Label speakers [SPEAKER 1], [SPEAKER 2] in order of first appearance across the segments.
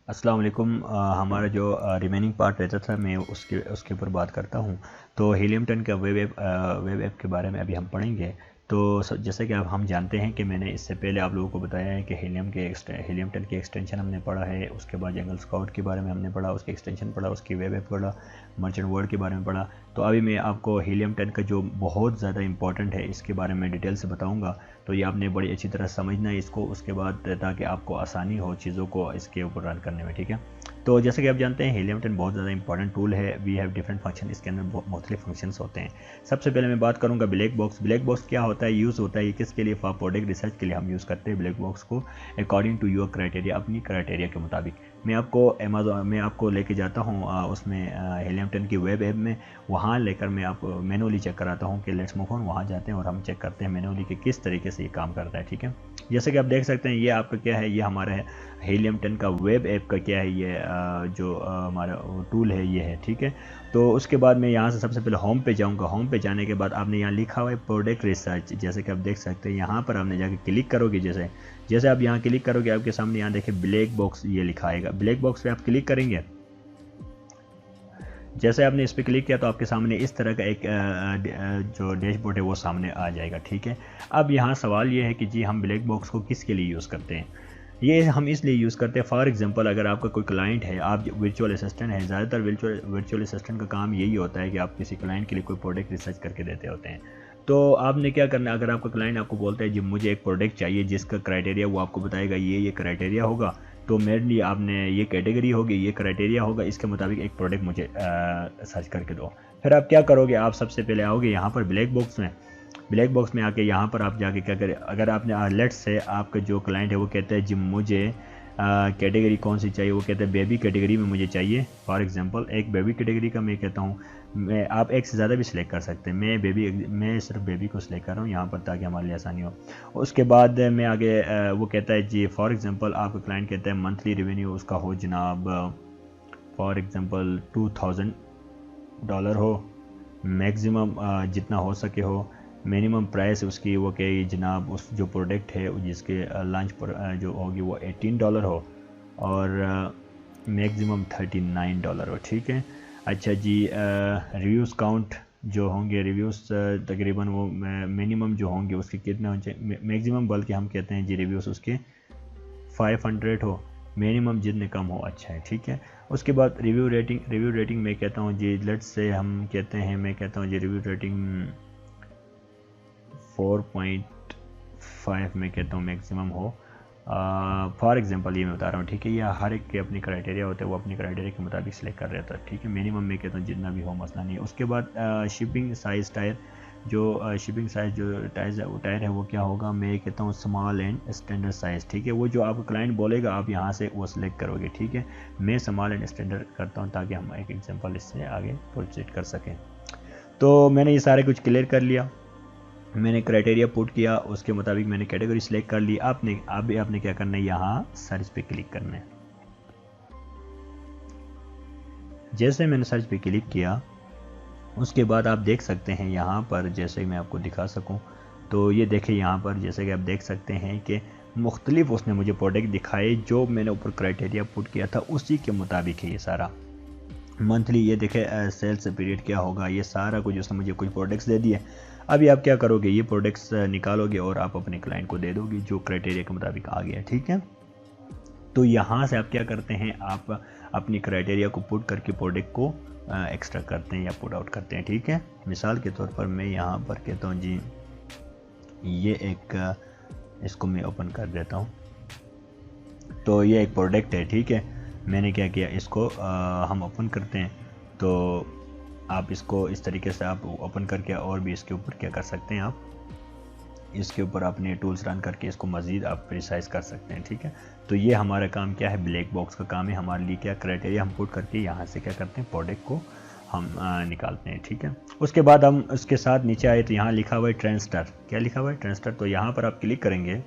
[SPEAKER 1] अस्सलाम वालेकुम। हमारा जो रिमेनिंग पार्ट रहता था मैं उसके उसके ऊपर बात करता हूँ। तो हीलियम 10 का वेब ऐप के बारे में अभी हम पढ़ेंगे। तो जैसे कि अब हम जानते हैं कि मैंने इससे पहले आप लोगों को बताया है कि हीलियम 10 की एक्सटेंशन हमने पढ़ा है, उसके बाद जंगल स्काउट के बारे में हमने पढ़ा, उसकी एक्सटेंशन पढ़ा, उसकी वेब ऐप पढ़ा, मर्चेंट वर्ल्ड के बारे में पढ़ा। तो अभी मैं आपको हीलियम 10 का जो बहुत ज़्यादा इंपॉर्टेंट है इसके बारे में डिटेल से बताऊँगा। तो ये आपने बड़ी अच्छी तरह समझना है इसको, उसके बाद ताकि आपको आसानी हो चीज़ों को इसके ऊपर रन करने में, ठीक है। तो जैसे कि आप जानते हैं हीलियम 10 बहुत ज़्यादा इंपॉर्टेंट टूल है। वी हैव डिफरेंट फंक्शन, इसके अंदर मुख्तलिफ फंक्शंस होते हैं। सबसे पहले मैं बात करूंगा ब्लैक बॉक्स। ब्लैक बॉक्स क्या होता है, यूज़ होता है ये किसके लिए, फॉर प्रोडक्ट रिसर्च के लिए हम यूज़ करते हैं ब्लैक बॉक्स को अकॉर्डिंग टू योर क्राइटेरिया, अपनी क्राइटेरिया के मुताबिक। मैं आपको लेके जाता हूँ उसमें हीलियम 10 की वेब ऐप में, वहाँ लेकर मैं आपको मैनुअली चेक कराता हूँ कि लेट्स मूव ऑन, वहाँ जाते हैं और हम चेक करते हैं मैनुअली कि किस तरीके से ये काम करता है, ठीक है। जैसे कि आप देख सकते हैं ये आपका क्या है, ये हमारा है हीलियम 10 का वेब ऐप का क्या है, ये जो हमारा टूल है ये है, ठीक है। तो उसके बाद मैं यहाँ से सबसे पहले होम पे जाऊँगा। होम पे जाने के बाद आपने यहाँ लिखा हुआ है प्रोडक्ट रिसर्च, जैसे कि आप देख सकते हैं यहाँ पर आपने जाके क्लिक करोगे। जैसे जैसे आप यहाँ क्लिक करोगे आपके सामने यहाँ देखिए ब्लैक बॉक्स ये लिखा आएगा। ब्लैक बॉक्स पे आप क्लिक करेंगे, जैसे आपने इस पर क्लिक किया तो आपके सामने इस तरह का एक जो डैशबोर्ड है वो सामने आ जाएगा, ठीक है। अब यहाँ सवाल ये है कि जी हम ब्लैक बॉक्स को किसके लिए यूज़ करते हैं। ये हम इसलिए यूज़ करते हैं, फॉर एग्जांपल अगर आपका कोई क्लाइंट है, आप वर्चुअल असिस्टेंट है, ज़्यादातर वर्चुअल असिस्टेंट का काम यही होता है कि आप किसी क्लाइंट के लिए कोई प्रोडक्ट रिसर्च करके देते होते हैं। तो आपने क्या करना है, अगर आपका क्लाइंट आपको बोलता है जी मुझे एक प्रोडक्ट चाहिए जिसका क्राइटेरिया वो आपको बताएगा ये क्राइटेरिया होगा, तो मेरे लिए आपने ये कैटेगरी होगी, ये क्राइटेरिया होगा, इसके मुताबिक एक प्रोडक्ट मुझे सर्च करके दो। फिर आप क्या करोगे, आप सबसे पहले आओगे यहाँ पर ब्लैक बॉक्स में। ब्लैक बॉक्स में आके यहाँ पर आप जाके क्या करें, अगर आपने लेट्स से आपका जो क्लाइंट है वो कहता है जी मुझे कैटेगरी कौन सी चाहिए, वो कहता है बेबी कैटेगरी में मुझे चाहिए। फॉर एग्जांपल एक बेबी कैटेगरी का मैं कहता हूँ, मैं आप एक से ज़्यादा भी सिलेक्ट कर सकते हैं, मैं सिर्फ बेबी को सिलेक्ट कर रहा हूँ यहाँ पर ताकि हमारे लिए आसानी हो। उसके बाद मैं आगे वो कहता है जी फॉर एग्जांपल आपका क्लाइंट कहता है मंथली रेवेन्यू उसका हो जनाब फॉर एग्जांपल $2000 हो, मैक्सिमम जितना हो सके हो। मिनिमम प्राइस उसकी वो कि जनाब उस जो प्रोडक्ट है जिसके लॉन्च पर जो होगी वो $18 हो और मैक्सिमम $39 हो, ठीक है। अच्छा जी, रिव्यूज़ काउंट जो होंगे, रिव्यूज़ तकरीबन वो मिनिमम जो होंगे उसके कितने होंगे, मैक्सिमम बल्कि हम कहते हैं जी रिव्यूज़ उसके 500 हो, मिनिमम जितने कम हो अच्छा है, ठीक है। उसके बाद रिव्यू रेटिंग मैं कहता हूँ जी लेट्स से हम कहते हैं, मैं कहता हूँ जी रिव्यू रेटिंग 4.5 में कहता हूँ मैक्सिमम हो। फॉर एग्जांपल ये मैं बता रहा हूँ, ठीक है। ये हर एक के अपने क्राइटेरिया होते हैं, वो अपने क्राइटेरिया के मुताबिक सिलेक्ट कर रहा था, ठीक है। मिनिमम मैं कहता हूँ जितना भी हो मसला नहीं है। उसके बाद शिपिंग साइज़ टायर, जो शिपिंग साइज़ जो टायर है वो क्या होगा, मैं कहता हूँ स्मॉल एंड स्टैंडर्ड साइज़, ठीक है। वो जो आपका क्लाइंट बोलेगा आप यहाँ से वो सिलेक्ट करोगे, ठीक है। मैं स्मॉल एंड स्टैंडर्ड करता हूँ ताकि हम एक एग्जाम्पल इससे आगे प्रोसीड कर सकें। तो मैंने ये सारे कुछ क्लियर कर लिया, मैंने क्राइटेरिया पुट किया, उसके मुताबिक मैंने कैटेगरी सिलेक्ट कर ली। आपने क्या करना है, यहाँ सर्च पे क्लिक करना है। जैसे मैंने सर्च पे क्लिक किया उसके बाद आप देख सकते हैं यहाँ पर, जैसे मैं आपको दिखा सकूँ तो ये देखिए यहाँ पर जैसे कि आप देख सकते हैं कि मुख्तलिफ उसने मुझे प्रोडक्ट दिखाए, जो मैंने ऊपर क्राइटेरिया पुट किया था उसी के मुताबिक है ये सारा। मंथली ये देखे सेल्स पीरियड क्या होगा, ये सारा कुछ उसने मुझे कुछ प्रोडक्ट्स दे दिए। अभी आप क्या करोगे, ये प्रोडक्ट्स निकालोगे और आप अपने क्लाइंट को दे दोगे जो क्राइटेरिया के मुताबिक आ गया, ठीक है। तो यहाँ से आप क्या करते हैं, आप अपनी क्राइटेरिया को पुट करके प्रोडक्ट को एक्स्ट्रा करते हैं या पुट आउट करते हैं, ठीक है। मिसाल के तौर पर मैं यहाँ पर कहता हूँ जी ये एक इसको मैं ओपन कर देता हूँ। तो ये एक प्रोडक्ट है, ठीक है। मैंने क्या किया, इसको हम ओपन करते हैं। तो आप इसको इस तरीके से आप ओपन करके और भी इसके ऊपर क्या कर सकते हैं, आप इसके ऊपर अपने टूल्स रन करके इसको मज़ीद आप प्रिसाइज कर सकते हैं, ठीक है। तो ये हमारा काम क्या है, ब्लैक बॉक्स का काम है हमारे लिए। क्या क्राइटेरिया हम पुट करके यहाँ से क्या करते हैं, प्रोडक्ट को हम निकालते हैं, ठीक है। उसके बाद हम उसके साथ नीचे आए तो यहाँ लिखा हुआ है ट्रेंडस्टर। क्या लिखा हुआ है, ट्रेंडस्टर। तो यहाँ पर आप क्लिक करेंगे,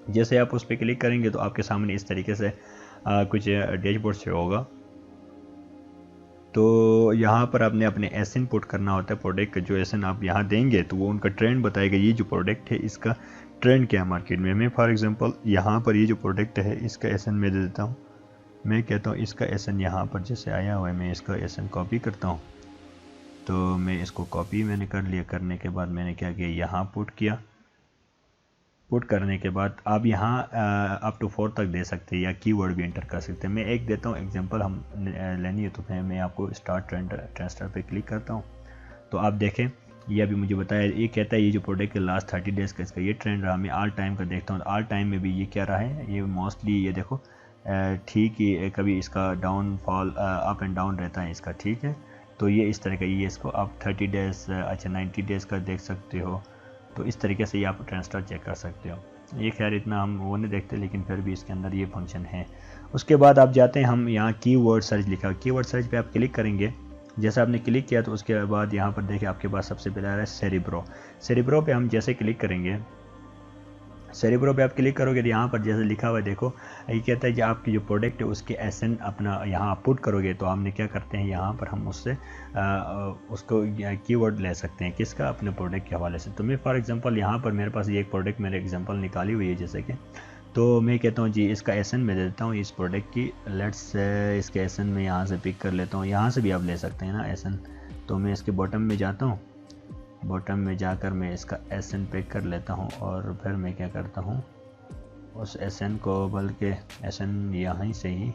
[SPEAKER 1] जैसे आप उस पर क्लिक करेंगे तो आपके सामने इस तरीके से कुछ डैशबोर्ड से होगा। तो यहाँ पर आपने अपने एसएन पुट करना होता है, प्रोडक्ट का जो एसएन आप यहाँ देंगे तो वो उनका ट्रेंड बताएगा, ये जो प्रोडक्ट है इसका ट्रेंड क्या है मार्केट में। मैं फॉर एग्जांपल यहाँ पर ये जो प्रोडक्ट है इसका एसएन में दे देता हूँ मैं कहता हूँ इसका एसन यहाँ पर जैसे आया हुआ है, मैं इसका एसन कॉपी करता हूँ। तो मैं इसको कॉपी मैंने कर लिया, करने के बाद मैंने क्या किया, यहाँ पुट किया। पुट करने के बाद आप यहाँ अप टू 4 तक दे सकते हैं या कीवर्ड भी एंटर कर सकते हैं। मैं एक देता हूँ एग्जांपल, हम लेनी है तो मैं आपको स्टार्ट ट्रांसफर पे क्लिक करता हूँ। तो आप देखें ये अभी मुझे बताया, ये कहता है ये जो प्रोडक्ट के लास्ट 30 डेज़ का इसका ये ट्रेंड रहा। मैं ऑल टाइम का देखता हूँ, ऑल टाइम में भी ये क्या रहा है, ये मोस्टली ये देखो ठीक ही, कभी इसका डाउनफॉल अप एंड डाउन रहता है इसका, ठीक है। तो ये इस तरह का, ये इसको आप 30 डेज़ अच्छा 90 डेज़ का देख सकते हो। तो इस तरीके से ये आप ट्रांसफर चेक कर सकते हो। ये खैर इतना हम वो नहीं देखते, लेकिन फिर भी इसके अंदर ये फंक्शन है। उसके बाद आप जाते हैं, हम यहाँ कीवर्ड सर्च लिखा, कीवर्ड सर्च पे आप क्लिक करेंगे। जैसे आपने क्लिक किया तो उसके बाद यहाँ पर देखिए आपके पास सबसे पहले आ रहा है सेरिब्रो। सेरिब्रो पे हम जैसे क्लिक करेंगे, सेरिब्रो पे आप क्लिक करोगे तो यहाँ पर जैसे लिखा हुआ है देखो, ये कहता है कि आपकी जो प्रोडक्ट है उसके एसन अपना यहाँ पुट करोगे। तो हमने क्या करते हैं, यहाँ पर हम उससे उसको कीवर्ड ले सकते हैं, किसका, अपने प्रोडक्ट के हवाले से। तो मैं फॉर एग्जांपल यहाँ पर मेरे पास ये एक प्रोडक्ट मेरे एग्जांपल निकाली हुई है जैसे कि, तो मैं कहता हूँ जी इसका एसन मैं दे देता हूँ इस प्रोडक्ट की, लेट्स इसके एसन में यहाँ से पिक कर लेता हूँ। यहाँ से भी आप ले सकते हैं ना एसन। तो मैं इसके बॉटम में जाता हूँ, बॉटम में जाकर मैं इसका एसन पिक कर लेता हूँ और फिर मैं क्या करता हूँ उस एसन को, बल्कि एसन यहाँ से ही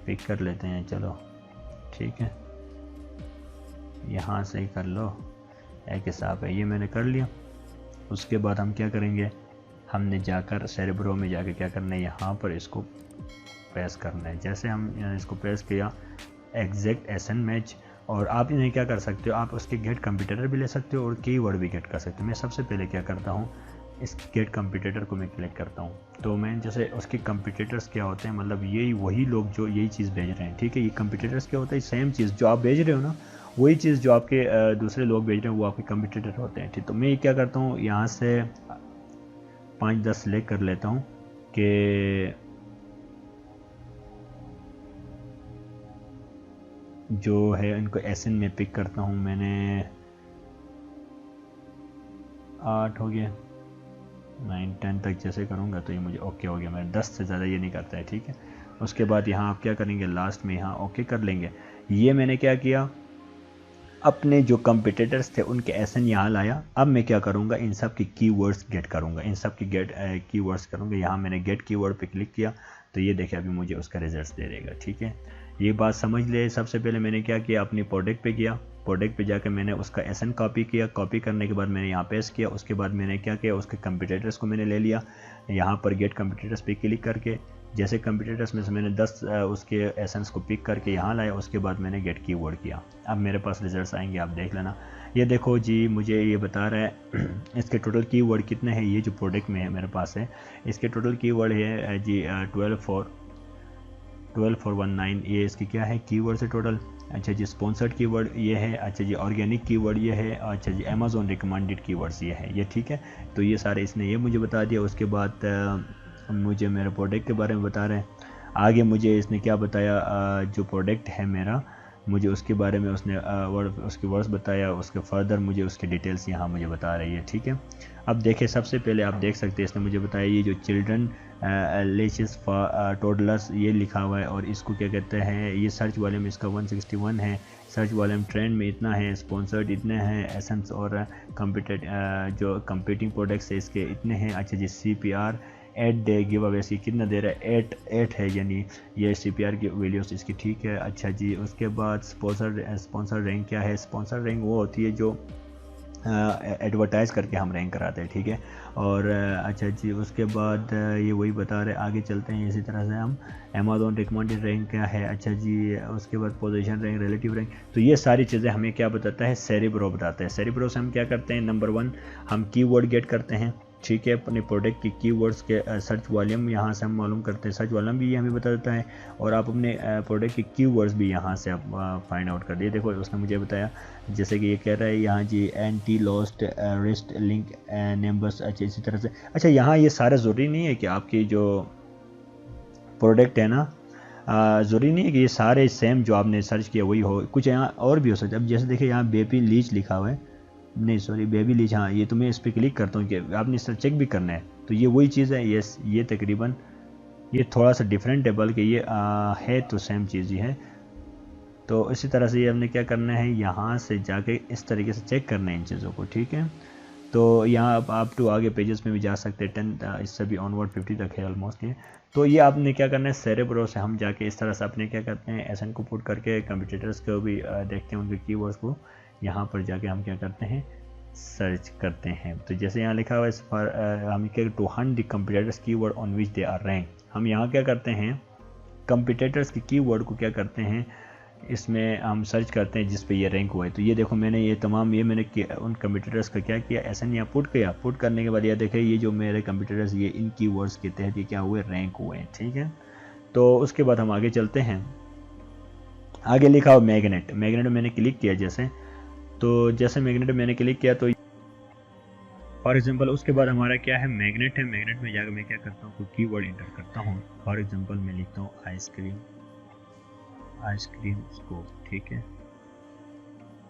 [SPEAKER 1] पिक कर लेते हैं, चलो ठीक है, यहाँ से ही कर लो, एक हिसाब है। ये मैंने कर लिया। उसके बाद हम क्या करेंगे, हमने जाकर सेरिब्रो में जाकर क्या करना है, यहाँ पर इसको प्रेस करना है। जैसे हम इसको प्रेस किया, एग्जैक्ट एसन मैच। और आप इन्हें क्या कर सकते हो, आप उसके गेट कंप्यूटर भी ले सकते हो और कीवर्ड भी गेट कर सकते हो। मैं सबसे पहले क्या करता हूँ, इस गेट कंप्यूटर को मैं क्लिक करता हूँ। तो मैं जैसे उसके कंप्यूटर्स क्या होते हैं, मतलब यही वही लोग जो यही चीज़ भेज रहे हैं, ठीक है। ये कंप्यूटर्स क्या होता है, सेम चीज़ जो आप भेज रहे हो ना, वही चीज़ जो आपके दूसरे लोग भेज रहे हैं वो आपके कंप्यूटर होते हैं, ठीक। तो मैं क्या करता हूँ, यहाँ से 5-10 सेलेक्ट कर लेता हूँ कि जो है इनको एसन में पिक करता हूँ। मैंने 8 हो गया, 9-10 तक जैसे करूँगा तो ये मुझे ओके हो गया। मैं 10 से ज़्यादा ये नहीं करता है, ठीक है। उसके बाद यहाँ आप क्या करेंगे, लास्ट में यहाँ ओके कर लेंगे। ये मैंने क्या किया, अपने जो कंपिटिटर्स थे उनके एसन यहाँ लाया। अब मैं क्या करूँगा, इन सब की कीवर्ड्स गेट करूँगा, इन सब की गेट कीवर्ड्स करूँगा। यहाँ मैंने गेट कीवर्ड पे क्लिक किया तो ये देखिए अभी मुझे उसका रिजल्ट दे देगा, ठीक है। ये बात समझ ले। सबसे पहले मैंने क्या किया, अपनी प्रोडक्ट पे किया, प्रोडक्ट पे जाकर मैंने उसका एसन कॉपी किया, कॉपी करने के बाद मैंने यहाँ पेस्ट किया। उसके बाद मैंने क्या किया, उसके कंप्यूटर्स को मैंने ले लिया, यहाँ पर गेट कंप्यूटर्स पे क्लिक करके जैसे कंप्यूटर्स में से मैंने 10 उसके एसेंस को पिक करके यहाँ लाया। उसके बाद मैंने गेट कीवर्ड किया। अब मेरे पास रिजल्ट्स आएंगे, आप देख लेना। ये देखो जी, मुझे ये बता रहा है इसके टोटल कीवर्ड कितने हैं। ये जो प्रोडक्ट में है मेरे पास है, इसके टोटल कीवर्ड है जी 12419। ये इसकी क्या है कीवर्ड से टोटल। अच्छा जी, स्पॉन्सर्ड कीवर्ड ये है। अच्छा जी, ऑर्गेनिक कीवर्ड ये है। अच्छा जी, अमेज़ॉन रिकमेंडेड कीवर्ड्स ये है, ये ठीक है। तो ये सारे इसने ये मुझे बता दिया। उसके बाद मुझे मेरे प्रोडक्ट के बारे में बता रहे हैं। आगे मुझे इसने क्या बताया, जो प्रोडक्ट है मेरा, मुझे उसके बारे में उसने उसके वर्ड्स बताया। उसके फर्दर मुझे उसके डिटेल्स यहाँ मुझे बता रही है, ठीक है। अब देखें, सबसे पहले आप देख सकते हैं इसने मुझे बताया ये जो चिल्ड्रन लेशेस टोडलर्स ये लिखा हुआ है। और इसको क्या कहते हैं, ये सर्च वाले में इसका 161 है, सर्च वाले में ट्रेंड में इतना है, स्पॉन्सर्ड इतने हैं, एसेंस और जो कंपीटिंग प्रोडक्ट्स है इसके इतने हैं। अच्छा जी, CPR 8 डे गिव अवे सी कितना दे रहा है, 8 है, यानी ये CPR की वैल्यूज इसकी, ठीक है। अच्छा जी, उसके बाद स्पॉन्सर रैंक क्या है। स्पॉन्सर रैंक वो होती है जो एडवर्टाइज़ करके हम रैंक कराते हैं, ठीक है। और अच्छा जी, उसके बाद ये वही बता रहे, आगे चलते हैं। इसी तरह से हम अमेज़ॉन रिकमेंडेड रैंक क्या है। अच्छा जी, उसके बाद पोजीशन रैंक, रिलेटिव रैंक। तो ये सारी चीज़ें हमें क्या बताता है, सेरिब्रो बताता है। सेरिब्रो से हम क्या करते हैं, नंबर 1 हम कीवर्ड गेट करते हैं, ठीक है। अपने प्रोडक्ट की कीवर्ड्स के सर्च वॉल्यूम यहाँ से हम मालूम करते हैं, सर्च वॉल्यूम भी ये हमें बता देता है। और आप अपने प्रोडक्ट की कीवर्ड्स भी यहाँ से आप फाइंड आउट कर दिए। देखो उसने मुझे बताया, जैसे कि ये कह रहा है यहाँ जी anti lost wrist link numbers. अच्छा, इसी तरह से। अच्छा, यहाँ ये सारा ज़रूरी नहीं है कि आपकी जो प्रोडक्ट है ना, ज़रूरी नहीं है कि ये सारे सेम जो आपने सर्च किया वही हो, कुछ यहाँ और भी हो सकता है। अब जैसे देखिए यहाँ बेबी लीच लिखा हुआ है, नहीं सॉरी बेबी लीच, हाँ ये तो मैं इस पर क्लिक करता हूँ कि आपने इस चेक भी करना है। तो ये वही चीज़ है, यस ये तकरीबन ये थोड़ा सा डिफरेंट है, बल्कि ये है तो सेम चीज़ ही है। तो इसी तरह से ये हमने क्या करना है, यहाँ से जाके इस तरीके से चेक करना है इन चीज़ों को, ठीक है। तो यहाँ आप टू आगे पेजेस में भी जा सकते हैं, 10 इससे भी ऑनवर्ड 50 तक है ऑलमोस्ट ये। तो ये आपने क्या करना है, सेरेब्रो से हम जाके इस तरह से अपने क्या करते हैं, एसएन को पुट करके कंप्यूटर्स को भी देखते हैं, उनके कीवर्ड्स को यहाँ पर जाके हम क्या करते हैं, सर्च करते हैं। तो जैसे यहाँ लिखा हुआ है हम क्या, to hunt the computers keyword on which they are rank. हम यहाँ क्या करते हैं, कंप्यूटर्स के कीवर्ड को क्या करते हैं, इसमें हम सर्च करते हैं जिस पे ये रैंक हुआ है। तो ये देखो मैंने ये तमाम ये मैंने उन कंप्यूटर्स का क्या किया, ऐसा नहीं पुट किया, पुट करने के बाद ये देखे ये जो मेरे कंप्यूटर्स ये इन कीवर्ड्स के तहत ये क्या हुए, रैंक हुए हैं, ठीक है। तो उसके बाद हम आगे चलते हैं। आगे लिखा हुआ मैग्नेट, मैग्नेट मैंने क्लिक किया जैसे, तो जैसे मैग्नेट मैंने क्लिक किया तो फॉर एग्जांपल उसके बाद हमारा क्या है, मैग्नेट है। मैग्नेट में जाकर मैं क्या करता हूँ, कोई कीवर्ड इंटर करता हूँ। फॉर एग्जांपल मैं लिखता हूँ आइसक्रीम, आइसक्रीम स्कोप, ठीक है।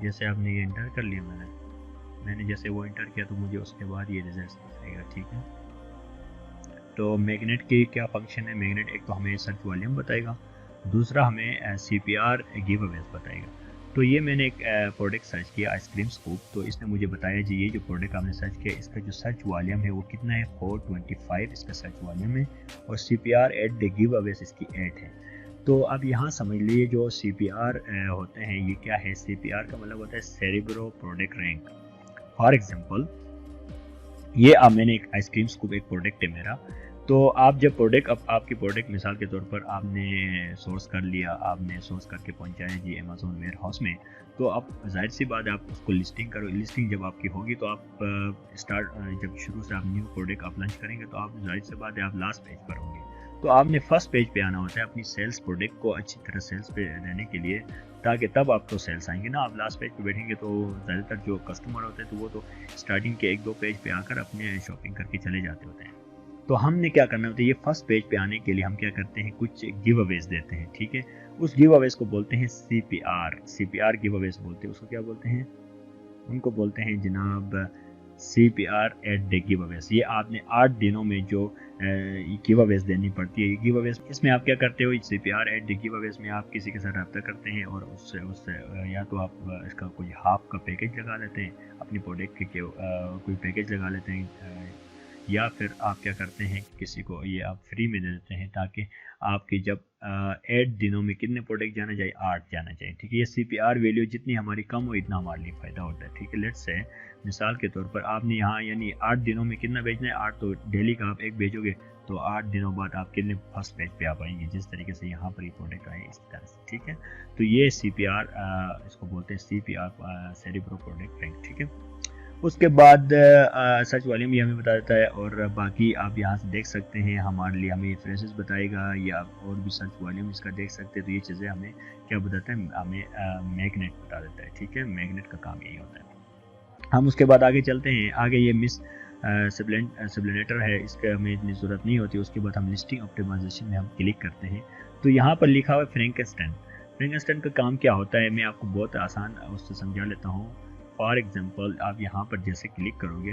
[SPEAKER 1] जैसे आपने ये इंटर कर लिया, मैंने जैसे वो इंटर किया तो मुझे उसके बाद ये रिजल्ट दिखाएगा, ठीक है। तो मैग्नेट की क्या फंक्शन है, मैग्नेट एक तो हमें सर्च वॉल्यूम बताएगा, दूसरा हमें CPR गिव अवेज बताएगा। तो ये मैंने एक प्रोडक्ट सर्च किया आइसक्रीम स्कूप, तो इसने मुझे बताया जी ये जो प्रोडक्ट आपने सर्च किया इसका जो सर्च वॉल्यूम है वो कितना है, 425 इसका सर्च वॉल्यूम है, और CPR at the give Awez इसकी 8 है। तो अब यहाँ समझ लीजिए जो CPR होते हैं ये क्या है, CPR का मतलब होता है cerebro product rank. For example ये अब मैंने एक आइसक्रीम स्कूप एक प्रोडक्ट है मेरा, तो आप जब प्रोडक्ट अब आपकी प्रोडक्ट मिसाल के तौर पर आपने सोर्स कर लिया, आपने सोर्स करके पहुंचाया जी अमेज़न वेयर हाउस में, तो आप जाहिर सी बात है आप उसको लिस्टिंग करो। लिस्टिंग जब आपकी होगी तो आप जब शुरू से आप न्यू प्रोडक्ट आप लॉन्च करेंगे तो आप जाहिर सी बात है आप लास्ट पेज पर होंगे। तो आपने फर्स्ट पेज पे आना होता है अपनी सेल्स प्रोडक्ट को अच्छी तरह सेल्स पे देने के लिए, ताकि तब आपको सेल्स आएंगे ना। आप लास्ट पेज पे बैठेंगे तो ज़्यादातर जो कस्टमर होते हैं तो वो तो स्टार्टिंग के 1-2 पेज पे आकर अपने शॉपिंग करके चले जाते होते हैं। तो हमने क्या करना होता है, ये फर्स्ट पेज पे आने के लिए हम क्या करते हैं, कुछ गिव अवेज देते हैं, ठीक है। उस गिव अवेज को बोलते हैं CPR गिव अवेज बोलते हैं उसको। क्या बोलते हैं, उनको बोलते हैं जनाब CPR at the give Awez. ये आपने 8 दिनों में जो गिव अवेज देनी पड़ती है। गिव अवेज इसमें आप क्या करते हो, CPR at the give Awez में आप किसी के साथ रब्ता करते हैं और उससे या तो आप इसका कोई हाफ का पैकेज लगा लेते हैं अपनी प्रोडक्ट के कोई पैकेज लगा लेते हैं, या फिर आप क्या करते हैं किसी को ये आप फ्री में दे देते हैं, ताकि आपकी जब 8 दिनों में कितने प्रोडक्ट जाना चाहिए, 8 जाना चाहिए, ठीक है। ये CPR वैल्यू जितनी हमारी कम हो इतना हमारे लिए फ़ायदा होता है, ठीक है। लेट्स से मिसाल के तौर पर आपने यहाँ यानी 8 दिनों में कितना भेजना है, 8 तो डेली का आप एक भेजोगे, तो 8 दिनों बाद आप कितने फर्स्ट पेज पे आप आएंगे, जिस तरीके से यहाँ पर ये प्रोडक्ट आए इस तरह से, ठीक है। तो ये CPR इसको बोलते हैं CPR सेरेब्रो प्रोडक्ट रैंक, ठीक है। उसके बाद सर्च वॉल्यूम भी हमें बता देता है, और बाकी आप यहाँ से देख सकते हैं हमारे लिए हमें फ्रेसेस बताएगा, या और भी सर्च वॉल्यूम इसका देख सकते हैं। तो ये चीज़ें हमें क्या बताता है, हमें मैग्नेट बता देता है, ठीक है। मैग्नेट का काम यही होता है। हम उसके बाद आगे चलते हैं। आगे ये मिस सब्लिनेटर है, इसका हमें इतनी ज़रूरत नहीं होती। उसके बाद हम लिस्टिंग ऑप्टिमाइजेशन में हम क्लिक करते हैं, तो यहाँ पर लिखा हुआ है फ्रैंकेनस्टाइन। फ्रैंकेनस्टाइन का काम क्या होता है, मैं आपको बहुत आसान उससे समझा लेता हूँ। फॉर एग्जांपल आप यहाँ पर जैसे क्लिक करोगे,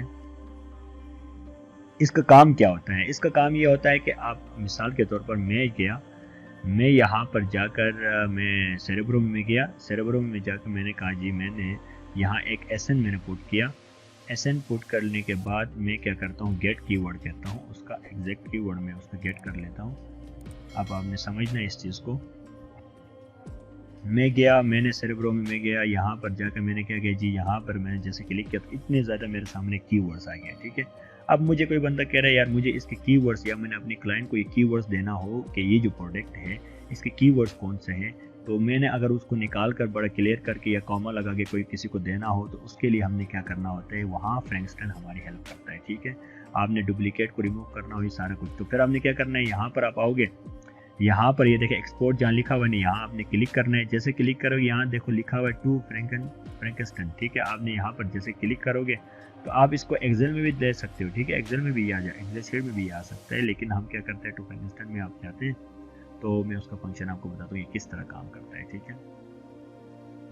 [SPEAKER 1] इसका काम क्या होता है, इसका काम ये होता है कि आप मिसाल के तौर पर मैं यहाँ पर जाकर मैं सेरेब्रो में गया, सेरेब्रो में जाकर मैंने कहा जी मैंने यहाँ एक SN मैंने पुट किया। SN पुट करने के बाद मैं क्या करता हूँ, गेट कीवर्ड कहता हूँ, उसका एग्जैक्ट कीवर्ड मैं उसका गेट कर लेता हूँ। अब आपने समझना है इस चीज़ को। मैं गया, मैंने सेरेब्रो में मैं गया, यहाँ पर जाकर मैंने क्या किया जी, यहाँ पर मैंने जैसे क्लिक किया तो इतने ज़्यादा मेरे सामने कीवर्ड्स आ गए, ठीक है। अब मुझे कोई बंदा कह रहा है यार मुझे इसके कीवर्ड्स, या मैंने अपने क्लाइंट को ये कीवर्ड्स देना हो कि ये जो प्रोडक्ट है इसके कीवर्ड्स कौन से हैं, तो मैंने अगर उसको निकाल कर बड़ा क्लियर करके या कॉमा लगा के कोई किसी को देना हो, तो उसके लिए हमने क्या करना होता है, वहाँ फ्रैंकेनस्टाइन हमारी हेल्प करता है, ठीक है। आपने डुप्लीकेट को रिमूव करना हो ये सारा कुछ, तो फिर आपने क्या करना है, यहाँ पर आप आओगे, यहाँ पर ये देखें एक्सपोर्ट जहाँ लिखा हुआ नहीं, यहाँ आपने क्लिक करना है। जैसे क्लिक करोगे यहाँ देखो लिखा हुआ है टू फ्रैंकेनस्टाइन, ठीक है। आपने यहाँ पर जैसे क्लिक करोगे तो आप इसको एक्सेल में भी दे सकते हो, ठीक है। एक्सेल में भी आ जाए, एक्सेल शीट में भी आ सकता है, लेकिन हम क्या करते हैं टू फ्रैंकेनस्टाइन में आप जाते हैं, तो मैं उसका फंक्शन आपको बताता हूँ ये किस तरह काम करता है, ठीक है।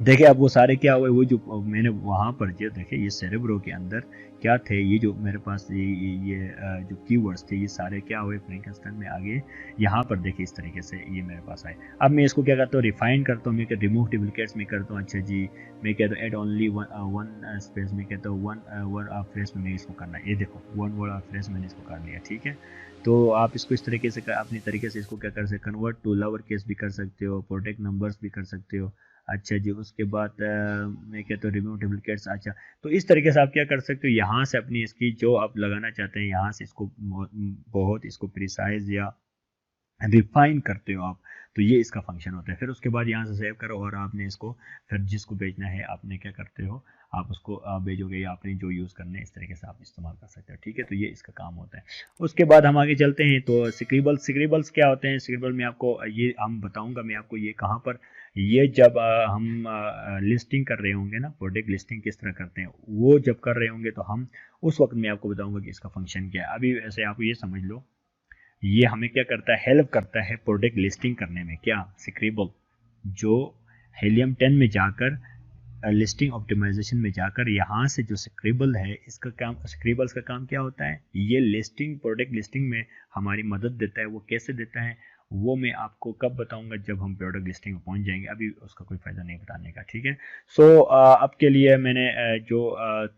[SPEAKER 1] देखिए अब वो सारे क्या हुए, वो जो मैंने वहाँ पर जो देखे ये सेरेब्रो के अंदर क्या थे, ये जो मेरे पास जो कीवर्ड्स थे ये सारे क्या हुए फ्रैंकनस्टाइन में आगे यहाँ पर देखिए इस तरीके से ये मेरे पास आए। अब मैं इसको क्या करता हूँ, रिफाइन करता हूँ, मैं क्या रिमूव डुप्लीकेट्स में करता हूँ। अच्छा जी, मैं कहता हूँ एड ओनली वन स्पेस में कहता हूँ वन वर्ड ऑफ फ्रेस में इसको करना है। ये देखो वन वर्ड ऑफ फ्रेस मैंने इसको कर लिया, ठीक है। तो आप इसको इस तरीके से अपनी तरीके से इसको क्या कर सकते, कन्वर्ट टू लोअर केस भी कर सकते हो, प्रोटेक्ट नंबर्स भी कर सकते हो। अच्छा जी, उसके बाद मैं कहता हूँ रिमूव डुप्लीकेट्स। अच्छा, तो इस तरीके से आप क्या कर सकते हो, यहाँ से अपनी इसकी जो आप लगाना चाहते हैं यहाँ से इसको बहुत इसको प्रिसाइज या रिफाइन करते हो आप। तो ये इसका फंक्शन होता है। फिर उसके बाद यहाँ से सेव करो और आपने इसको फिर जिसको भेजना है आपने क्या करते हो, आप उसको भेजोगे या आपने जो यूज़ करना है इस तरीके से आप इस्तेमाल कर सकते हो, ठीक है। तो ये इसका काम होता है। उसके बाद हम आगे चलते हैं। तो स्क्रिबल्स क्या होते हैं, स्क्रिबल में आपको ये हम बताऊंगा मैं आपको ये कहाँ पर, ये जब हम लिस्टिंग कर रहे होंगे ना, प्रोडक्ट लिस्टिंग किस तरह करते हैं वो जब कर रहे होंगे तो हम उस वक्त मैं आपको बताऊंगा कि इसका फंक्शन क्या है। अभी ऐसे आप ये समझ लो, ये हमें क्या करता है, हेल्प करता है प्रोडक्ट लिस्टिंग करने में। क्या स्क्रिबल जो हीलियम 10 में जाकर लिस्टिंग ऑप्टिमाइजेशन में जाकर यहाँ से जो स्क्रिबल है इसका काम, स्क्रिबल्स का काम क्या होता है, ये लिस्टिंग प्रोडक्ट लिस्टिंग में हमारी मदद देता है। वो कैसे देता है वो मैं आपको कब बताऊंगा, जब हम प्रोडक्ट लिस्टिंग में पहुंच जाएंगे, अभी उसका कोई फ़ायदा नहीं बताने का, ठीक है। सो अब के लिए मैंने जो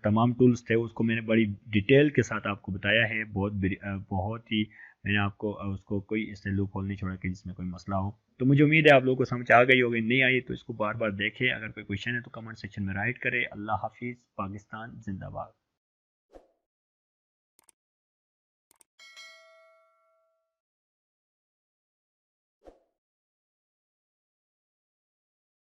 [SPEAKER 1] तमाम टूल्स थे उसको मैंने बड़ी डिटेल के साथ आपको बताया है। बहुत ही मैंने आपको उसको कोई इससे लूप होल नहीं छोड़ा कि जिसमें कोई मसला हो। तो मुझे उम्मीद है आप लोगों को समझ आ गई होगी, नहीं आई तो इसको बार बार देखें। अगर कोई क्वेश्चन है तो कमेंट सेक्शन में राइट करें। अल्लाह हाफिज़, पाकिस्तान जिंदाबाद।